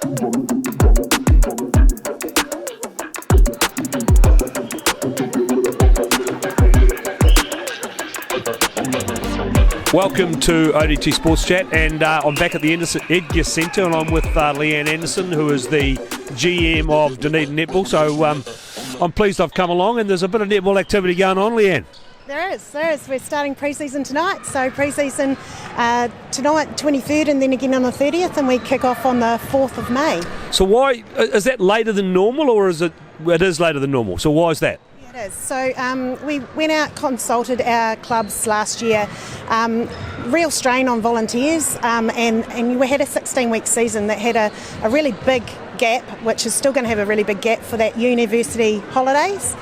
Welcome to ODT Sports Chat, and I'm back at the Edgar Centre, and I'm with Leanne Anderson, who is the GM of Dunedin Netball. So I'm pleased I've come along, and there's a bit of netball activity going on, Leanne. There is. We're starting pre-season tonight. So pre-season tonight, 23rd, and then again on the 30th, and we kick off on the 4th of May. So why is that later than normal, or is it is later than normal? So why is that? It is. So we went out, consulted our clubs last year, real strain on volunteers, and we had a 16-week season that had a really big gap, which is still going to have a really big gap for that university holidays.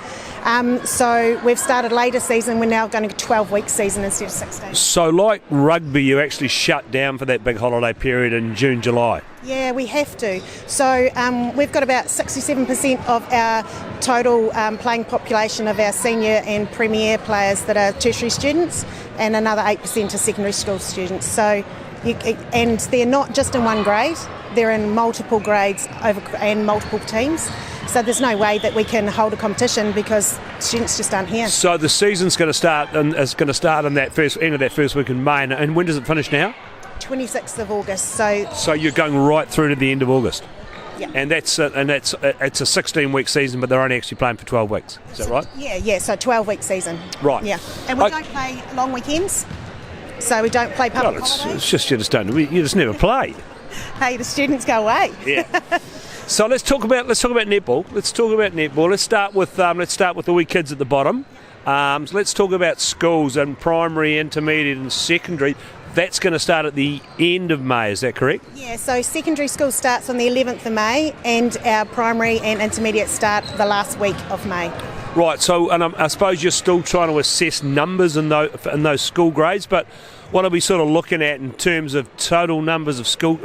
So we've started later season, we're now going to 12-week season instead of 16. So like rugby, you actually shut down for that big holiday period in June, July? Yeah, we have to. So we've got about 67% of our total playing population of our senior and premier players that are tertiary students, and another 8% are secondary school students. So, and they're not just in one grade, they're in multiple grades and multiple teams. So there's no way that we can hold a competition because students just aren't here. So the season's going to start, and it's going to start in that end of that first week in May. And when does it finish now? 26th of August. So you're going right through to the end of August. Yeah. And it's a 16-week season, but they're only actually playing for 12 weeks. Is that right? Yeah. So 12-week season. Right. Yeah. And we don't play long weekends. So we don't play public holidays. It's just you just never play. Hey, the students go away. Yeah. So let's talk about netball. Let's start with the wee kids at the bottom. So let's talk about schools and primary, intermediate, and secondary. That's going to start at the end of May. Is that correct? Yeah. So secondary school starts on the 11th of May, and our primary and intermediate start the last week of May. Right. So, and I suppose you're still trying to assess numbers in those school grades, but what are we sort of looking at in terms of total numbers of school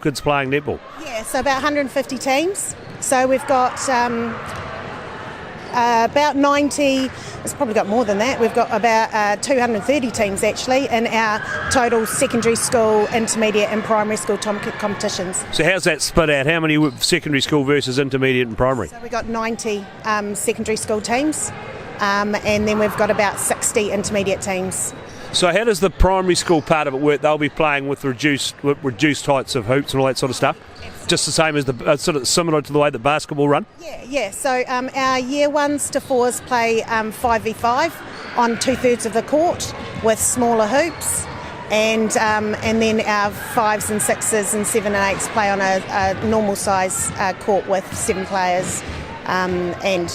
kids playing netball? Yeah, so about 150 teams. So we've got about 90, it's probably got more than that. We've got about 230 teams actually in our total secondary school, intermediate and primary school competitions. So how's that split out? How many secondary school versus intermediate and primary? So we've got 90 secondary school teams, and then we've got about 60 intermediate teams. So how does the primary school part of it work? They'll be playing with reduced heights of hoops and all that sort of stuff? Just the same as the sort of similar to the way that basketball run? Yeah. So our year 1s to 4s play 5v5 on 2/3 of the court with smaller hoops, and then our 5s and 6s and 7 and 8s play on a normal size court with 7 players and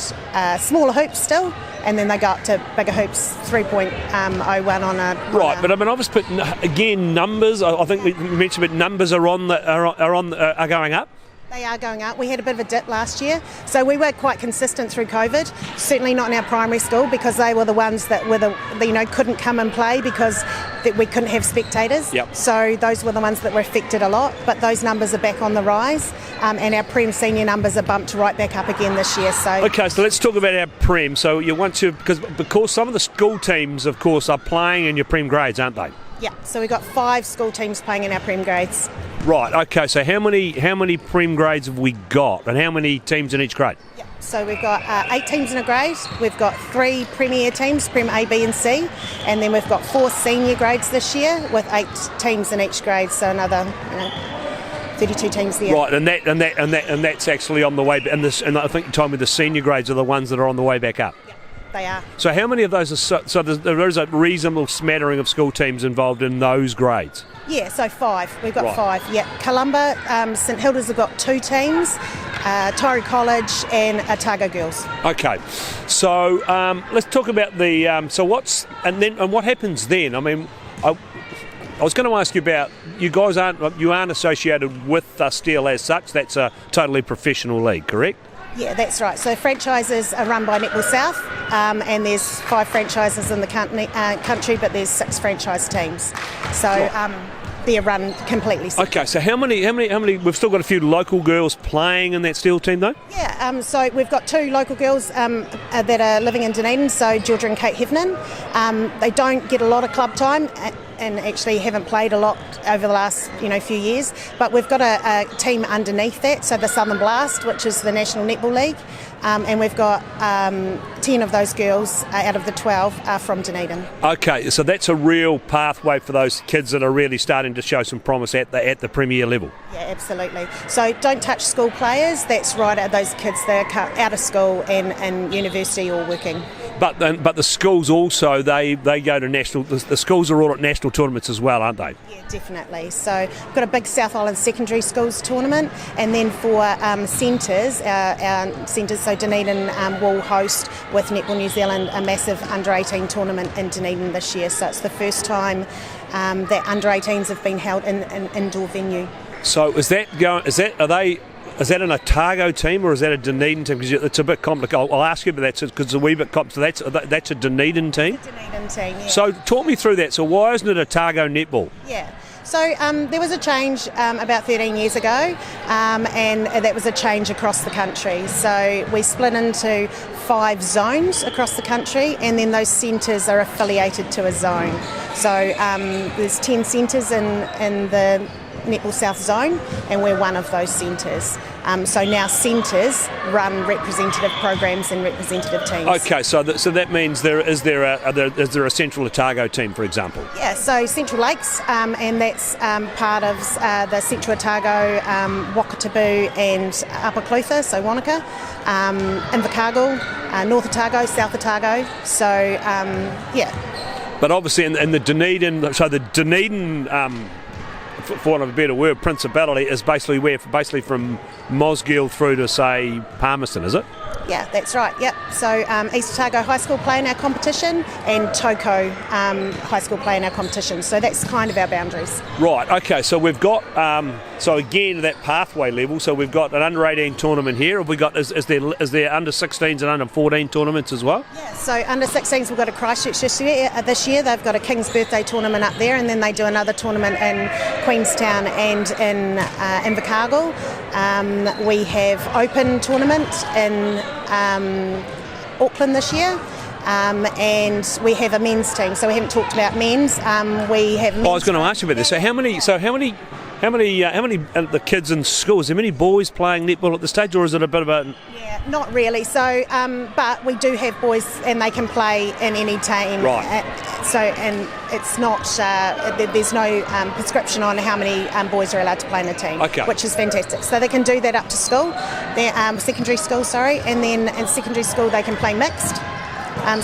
smaller hoops still. And then they go up to bigger hoops, 3.01 on a... Right, but I mean, obviously, again, numbers, I think we mentioned, but numbers are going up? They are going up. We had a bit of a dip last year, so we were quite consistent through COVID. Certainly not in our primary school, because they were the ones that were couldn't come and play because we couldn't have spectators. Yep. So those were the ones that were affected a lot. But those numbers are back on the rise, and our Prem senior numbers are bumped right back up again this year. So okay, so let's talk about our Prem. So you want to, because some of the school teams, of course, are playing in your Prem grades, aren't they? Yeah. So we've got 5 school teams playing in our Prem grades. Right, okay, so how many Prem grades have we got, and how many teams in each grade? Yeah, so we've got 8 teams in a grade, we've got 3 Premier teams, Prem A, B and C, and then we've got 4 senior grades this year with 8 teams in each grade, so another 32 teams there. Right, and that's actually on the way, and I think you told me the senior grades are the ones that are on the way back up. Yeah, they are. So how many of those are, so there is a reasonable smattering of school teams involved in those grades? Yeah, so 5. We've got right. 5. Yeah, Columba, St Hilda's have got 2 teams, Torrey College and Otago Girls. Okay, so let's talk about the and what happens then? I mean, I was going to ask you about, you aren't associated with Steel as such. That's a totally professional league, correct? Yeah, that's right. So franchises are run by Netball South, and there's 5 franchises in the country, but there's 6 franchise teams. So they're run completely separate. Okay, so how many? We've still got a few local girls playing in that Steel team, though. Yeah, so we've got 2 local girls that are living in Dunedin. So Georgia and Kate Heffernan. They don't get a lot of club time and actually haven't played a lot over the last few years. But we've got a team underneath that, so the Southern Blast, which is the National Netball League, and we've got 10 of those girls out of the 12 are from Dunedin. Okay, so that's a real pathway for those kids that are really starting to show some promise at the Premier level. Yeah, absolutely. So don't touch school players. That's right at those kids that are out of school and university or working. But the schools also, they go to national. The schools are all at national tournaments as well, aren't they? Yeah, definitely. So we've got a big South Island secondary schools tournament, and then for centres, our centres, so Dunedin will host with Netball New Zealand a massive under-18 tournament in Dunedin this year. So it's the first time that under-18s have been held in an indoor venue. So is that an Otago team or is that a Dunedin team? Because it's a bit complicated. I'll ask you about that because it's a wee bit complicated. So that's a Dunedin team? It's a Dunedin team, yeah. So talk me through that. So why isn't it Otago netball? Yeah. So there was a change about 13 years ago, and that was a change across the country. So we split into 5 zones across the country, and then those centres are affiliated to a zone. So there's 10 centres in the Netball South Zone, and we're one of those centres. So now centres run representative programs and representative teams. Okay, so that means is there a Central Otago team, for example? Yeah, so Central Lakes, and that's part of the Central Otago, Wakatabu and Upper Clutha, so Wanaka, Invercargill, North Otago, South Otago. So yeah. But obviously in the Dunedin, so the Dunedin, for want of a better word, principality is basically from Mosgiel through to, say, Palmerston, is it? Yeah, that's right, yep. So East Otago High School play in our competition and Toko High School play in our competition. So that's kind of our boundaries. Right, okay, so we've got, so again, that pathway level, so we've got an under-18 tournament here. Have we got, is there under-16s and under-14 tournaments as well? Yeah, so under-16s we've got a Christchurch this year. They've got a King's Birthday tournament up there, and then they do another tournament in Queenstown and in Invercargill. We have open tournament in Auckland this year, and we have a men's team. So we haven't talked about men's. We have. I was going to ask you about this. So how many the kids in school? Is there many boys playing netball at this stage, or is it a bit of a? Yeah, not really. So, but we do have boys, and they can play in any team. Right. And it's not. There's no prescription on how many boys are allowed to play in a team. Okay. Which is fantastic. So they can do that up to school, secondary school, and then in secondary school they can play mixed.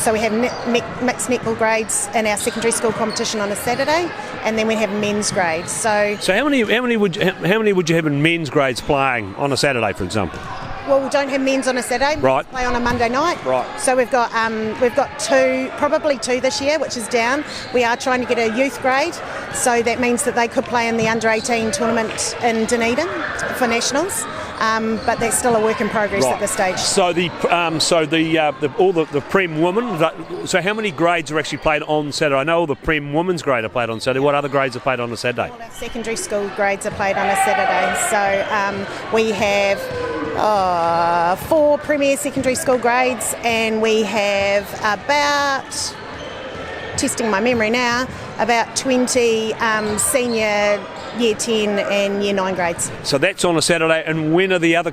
So we have mixed netball grades in our secondary school competition on a Saturday, and then we have men's grades. So how many would you have in men's grades playing on a Saturday, for example? Well, we don't have men's on a Saturday. Right. We play on a Monday night. Right. So we've got probably two this year, which is down. We are trying to get a youth grade, so that means that they could play in the under-18 tournament in Dunedin for nationals. But that's still a work in progress at this stage. So all the Prem women. So how many grades are actually played on Saturday? I know all the Prem women's grade are played on Saturday. What other grades are played on a Saturday? All our secondary school grades are played on a Saturday. So we have 4 Premier secondary school grades, and we have about, testing my memory now, about 20 senior Year 10 and Year 9 grades. So that's on a Saturday, and when are the younger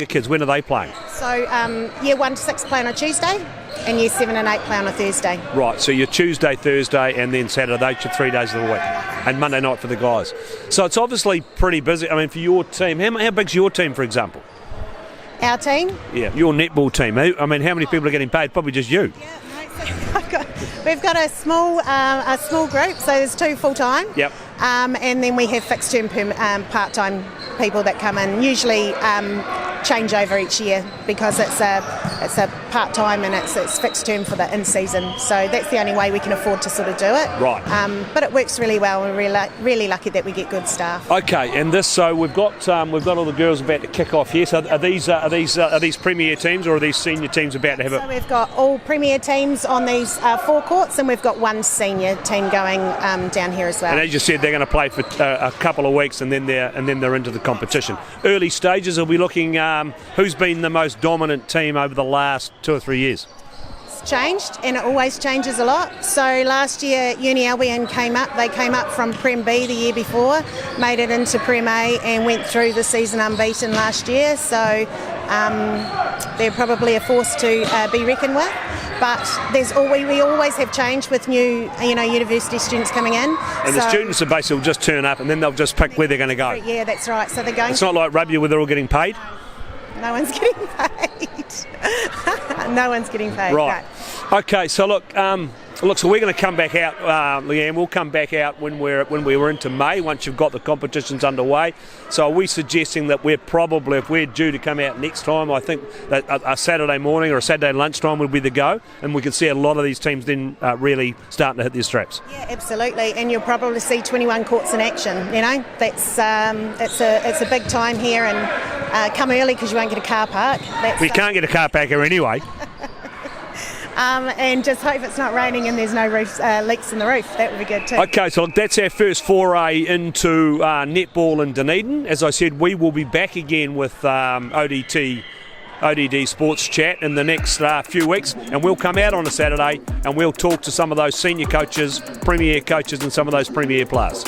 kids, when are they playing? So Year 1 to 6 play on a Tuesday, and Year 7 and 8 play on a Thursday. Right, so your Tuesday, Thursday, and then Saturday, those are 3 days of the week, and Monday night for the guys. So it's obviously pretty busy. I mean, for your team, how big's your team, for example? Our team? Yeah, your netball team. I mean, how many people are getting paid? Probably just you. Yeah, we've got a small group, so there's 2 full-time. Yep. And then we have fixed-term part-time people that come in, usually change over each year because it's a part-time and it's fixed term for the in-season. So that's the only way we can afford to sort of do it. Right. But it works really well, and we're really lucky that we get good staff. Okay, and this, so we've got all the girls about to kick off here. So are these premier teams, or are these senior teams about to have it? So we've got all premier teams on these 4 courts, and we've got 1 senior team going down here as well. And as you said, they're going to play for a couple of weeks, and then they're into the competition. Early stages, are we looking? Who's been the most dominant team over the last 2 or 3 years? changed, and it always changes a lot. So last year, Uni Albion came up. They came up from Prem B the year before, made it into Prem A, and went through the season unbeaten last year. So they're probably a force to be reckoned with. But we always have change with new, university students coming in. And the students are basically will just turn up, and then they'll just pick where they're going to go. Yeah, that's right. So they're going. It's not like rugby where they're all getting paid. No one's getting paid. No one's getting paid. Right. No. Okay. So look, so we're going to come back out, Leanne. We'll come back out when we're into May, once you've got the competitions underway. So are we suggesting that we're probably, if we're due to come out next time, I think that a Saturday morning or a Saturday lunchtime would be the go, and we can see a lot of these teams then really starting to hit their straps. Yeah, absolutely, and you'll probably see 21 courts in action. That's it's a big time here, and come early because you won't get a car park. We can't get a car park here anyway. And just hope it's not raining and there's no leaks in the roof. That would be good too. Okay, so that's our first foray into netball in Dunedin. As I said, we will be back again with ODD Sports Chat in the next few weeks, and we'll come out on a Saturday and we'll talk to some of those senior coaches, premier coaches, and some of those premier players.